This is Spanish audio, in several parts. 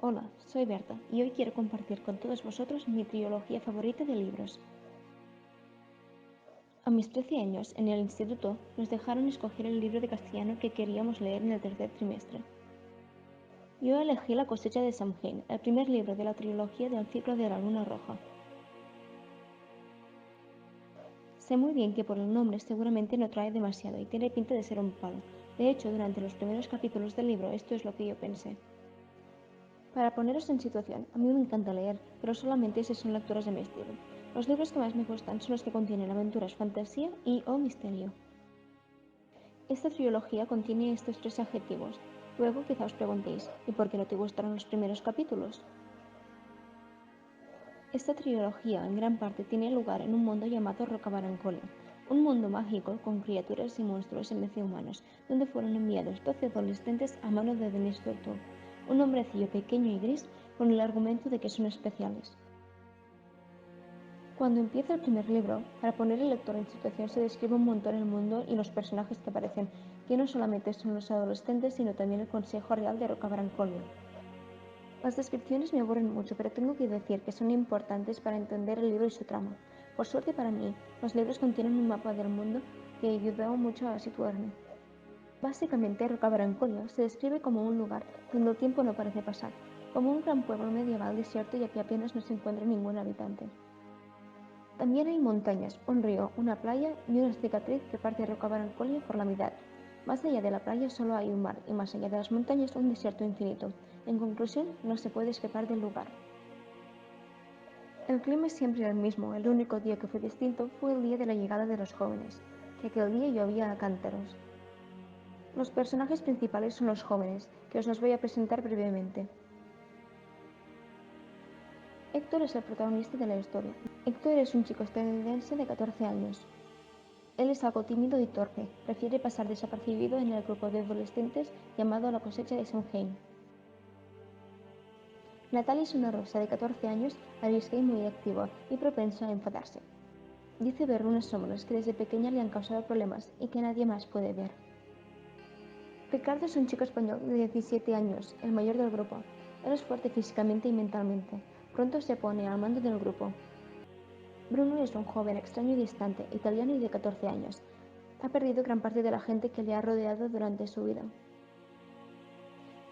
Hola, soy Berta y hoy quiero compartir con todos vosotros mi trilogía favorita de libros. A mis 13 años, en el instituto, nos dejaron escoger el libro de castellano que queríamos leer en el tercer trimestre. Yo elegí La cosecha de Samhain, el primer libro de la trilogía del ciclo de la luna roja. Sé muy bien que por el nombre seguramente no trae demasiado y tiene pinta de ser un palo. De hecho, durante los primeros capítulos del libro esto es lo que yo pensé. Para poneros en situación, a mí me encanta leer, pero solamente si son lecturas de mi estilo. Los libros que más me gustan son los que contienen aventuras, fantasía y o misterio. Esta trilogía contiene estos tres adjetivos. Luego quizá os preguntéis, ¿y por qué no te gustaron los primeros capítulos? Esta trilogía en gran parte tiene lugar en un mundo llamado Rocabarancolia, un mundo mágico con criaturas y monstruos en vez de humanos, donde fueron enviados 12 adolescentes a mano de Denis Turturro, un hombrecillo pequeño y gris con el argumento de que son especiales. Cuando empieza el primer libro, para poner al lector en situación se describe un montón el mundo y los personajes que aparecen, que no solamente son los adolescentes, sino también el Consejo Real de Rocabarancolia. Las descripciones me aburren mucho, pero tengo que decir que son importantes para entender el libro y su trama. Por suerte para mí, los libros contienen un mapa del mundo que ayudó mucho a situarme. Básicamente, Rocabarancolia se describe como un lugar donde el tiempo no parece pasar, como un gran pueblo medieval desierto ya que apenas no se encuentra ningún habitante. También hay montañas, un río, una playa y una cicatriz que parte Rocabarancolia por la mitad. Más allá de la playa solo hay un mar y más allá de las montañas un desierto infinito. En conclusión, no se puede escapar del lugar. El clima es siempre el mismo, el único día que fue distinto fue el día de la llegada de los jóvenes, que aquel día llovía a cántaros. Los personajes principales son los jóvenes, que os los voy a presentar brevemente. Héctor es el protagonista de la historia. Héctor es un chico estadounidense de 14 años. Él es algo tímido y torpe, prefiere pasar desapercibido en el grupo de adolescentes llamado La cosecha de Samhain. Natalie es una rosa de 14 años, arisca y muy activa y propensa a enfadarse. Dice ver unas sombras que desde pequeña le han causado problemas y que nadie más puede ver. Ricardo es un chico español de 17 años, el mayor del grupo. Él es fuerte físicamente y mentalmente. Pronto se pone al mando del grupo. Bruno es un joven extraño y distante, italiano y de 14 años. Ha perdido gran parte de la gente que le ha rodeado durante su vida.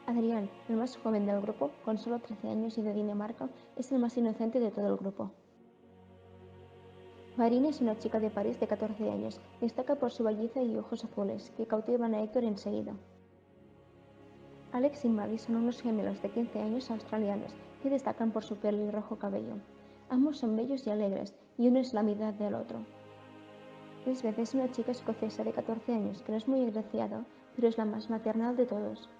Adrián, el más joven del grupo, con solo 13 años y de Dinamarca, es el más inocente de todo el grupo. Marina es una chica de París de 14 años. Destaca por su belleza y ojos azules, que cautivan a Héctor enseguida. Alex y Maddie son unos gemelos de 15 años australianos que destacan por su pelirrojo cabello. Ambos son bellos y alegres, y uno es la mitad del otro. Lisbeth es una chica escocesa de 14 años que no es muy agraciada, pero es la más maternal de todos.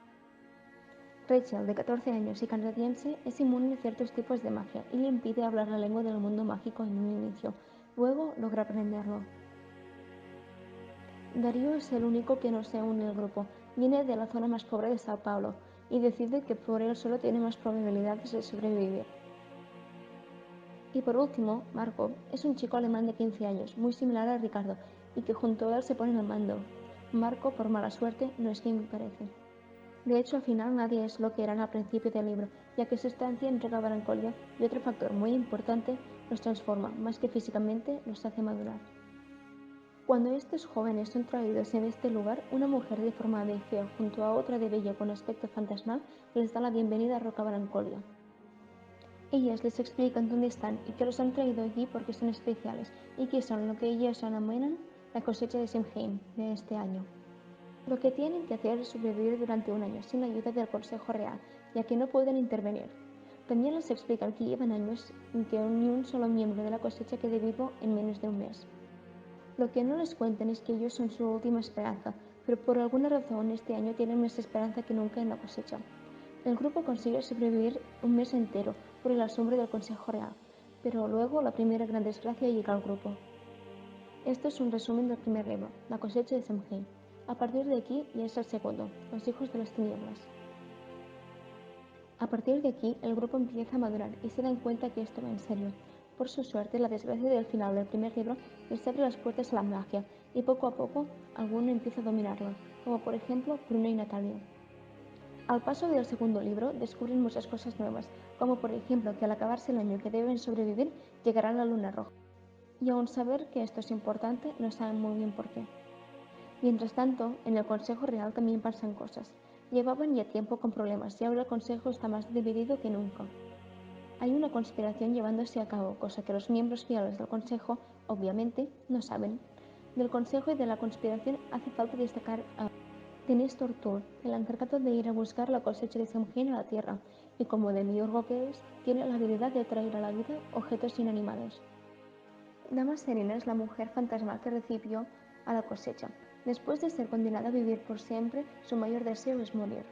Rachel, de 14 años y canadiense, es inmune a ciertos tipos de magia y le impide hablar la lengua del mundo mágico en un inicio. Luego logra aprenderlo. Darío es el único que no se une al grupo. Viene de la zona más pobre de Sao Paulo y decide que por él solo tiene más probabilidades de sobrevivir. Y por último, Marco es un chico alemán de 15 años, muy similar a Ricardo, y que junto a él se pone al mando. Marco, por mala suerte, no es quien parece. De hecho, al final nadie es lo que eran al principio del libro, ya que su estancia en Rocabarancolia y otro factor muy importante los transforma, más que físicamente, los hace madurar. Cuando estos jóvenes son traídos en este lugar, una mujer deformada y fea junto a otra de bella con aspecto fantasmal les da la bienvenida a Rocabarancolia. Ellas les explican dónde están y que los han traído allí porque son especiales y que son lo que ellas denominan la cosecha de Samhain de este año. Lo que tienen que hacer es sobrevivir durante un año sin la ayuda del Consejo Real, ya que no pueden intervenir. También les explican que llevan años en que ni un solo miembro de la cosecha quede vivo en menos de un mes. Lo que no les cuentan es que ellos son su última esperanza, pero por alguna razón este año tienen más esperanza que nunca en la cosecha. El grupo consigue sobrevivir un mes entero por el asombro del Consejo Real, pero luego la primera gran desgracia llega al grupo. Esto es un resumen del primer libro, La cosecha de Samhain. A partir de aquí ya es el segundo, Los hijos de las tinieblas. A partir de aquí, el grupo empieza a madurar y se dan cuenta que esto va en serio. Por su suerte, la desgracia del final del primer libro les abre las puertas a la magia y poco a poco alguno empieza a dominarla, como por ejemplo Bruno y Natalia. Al paso del segundo libro descubren muchas cosas nuevas, como por ejemplo que al acabarse el año que deben sobrevivir llegará la luna roja. Y aún saber que esto es importante, no saben muy bien por qué. Mientras tanto, en el Consejo Real también pasan cosas. Llevaban ya tiempo con problemas y ahora el Consejo está más dividido que nunca. Hay una conspiración llevándose a cabo, cosa que los miembros fieles del Consejo, obviamente, no saben. Del Consejo y de la conspiración hace falta destacar a Néstor Tull, el encargado de ir a buscar la cosecha de Samhain a la Tierra, y como demiurgo que es, tiene la habilidad de traer a la vida objetos inanimados. Dama Serena es la mujer fantasmal que recibió a la cosecha. Después de ser condenada a vivir por siempre, su mayor deseo es morir.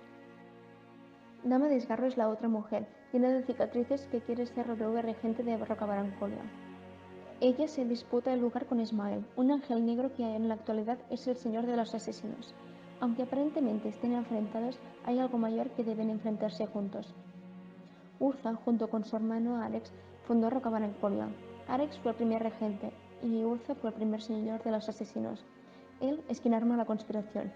Dama Desgarro es la otra mujer, llena de cicatrices, que quiere ser la nueva regente de Rocabarancolia. Ella se disputa el lugar con Ismael, un ángel negro que en la actualidad es el señor de los asesinos. Aunque aparentemente estén enfrentados, hay algo mayor que deben enfrentarse juntos. Urza, junto con su hermano Alex, fundó Rocabarancolia. Alex fue el primer regente y Urza fue el primer señor de los asesinos. Él es quien arma la conspiración.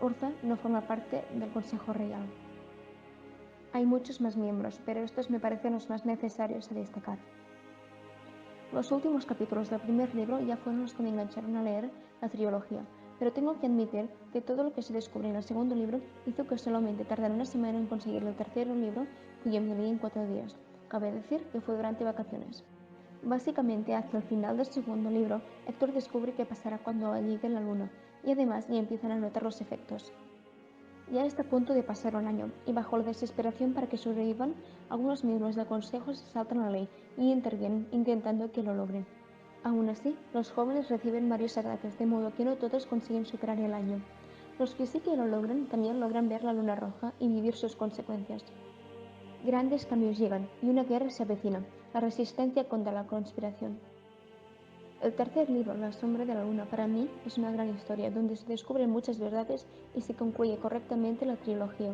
Urza no forma parte del Consejo Real. Hay muchos más miembros, pero estos me parecen los más necesarios a destacar. Los últimos capítulos del primer libro ya fueron los que me engancharon a leer la trilogía, pero tengo que admitir que todo lo que se descubre en el segundo libro hizo que solamente tardara una semana en conseguir el tercer libro, que yo me leí en 4 días. Cabe decir que fue durante vacaciones. Básicamente, hacia el final del segundo libro, Héctor descubre qué pasará cuando llegue la luna, y además ya empiezan a notar los efectos. Ya está a punto de pasar un año, y bajo la desesperación para que sobrevivan, algunos miembros del Consejo se saltan la ley y intervienen intentando que lo logren. Aún así, los jóvenes reciben varios ataques, de modo que no todos consiguen superar el año. Los que sí que lo logran también logran ver la luna roja y vivir sus consecuencias. Grandes cambios llegan y una guerra se avecina, la resistencia contra la conspiración. El tercer libro, La sombra de la luna, para mí es una gran historia donde se descubren muchas verdades y se concluye correctamente la trilogía.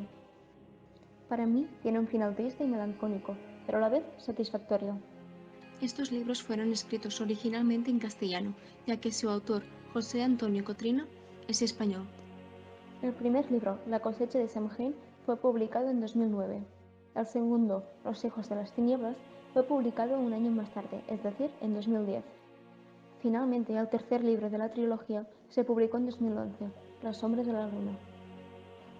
Para mí tiene un final triste y melancólico, pero a la vez satisfactorio. Estos libros fueron escritos originalmente en castellano, ya que su autor, José Antonio Cotrina, es español. El primer libro, La cosecha de Samhain, fue publicado en 2009. El segundo, Los hijos de las tinieblas, fue publicado un año más tarde, es decir, en 2010. Finalmente, el tercer libro de la trilogía se publicó en 2011, La sombra de la luna.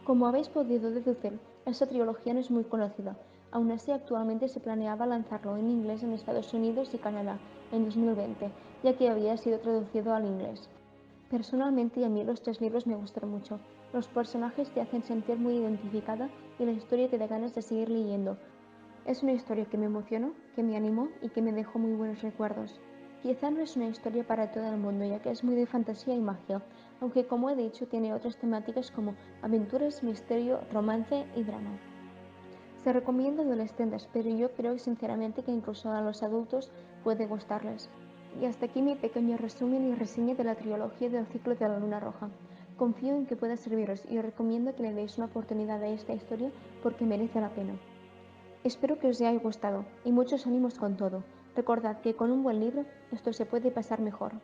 Como habéis podido deducir, esta trilogía no es muy conocida. Aún así, actualmente se planeaba lanzarlo en inglés en Estados Unidos y Canadá en 2020, ya que había sido traducido al inglés. Personalmente, a mí los 3 libros me gustan mucho. Los personajes te hacen sentir muy identificada y la historia te da ganas de seguir leyendo. Es una historia que me emocionó, que me animó y que me dejó muy buenos recuerdos. Quizá no es una historia para todo el mundo, ya que es muy de fantasía y magia, aunque como he dicho tiene otras temáticas como aventuras, misterio, romance y drama. Se recomienda a adolescentes, pero yo creo sinceramente que incluso a los adultos puede gustarles. Y hasta aquí mi pequeño resumen y reseña de la trilogía del ciclo de la luna roja. Confío en que pueda serviros y os recomiendo que le deis una oportunidad a esta historia porque merece la pena. Espero que os haya gustado y muchos ánimos con todo. Recordad que con un buen libro esto se puede pasar mejor.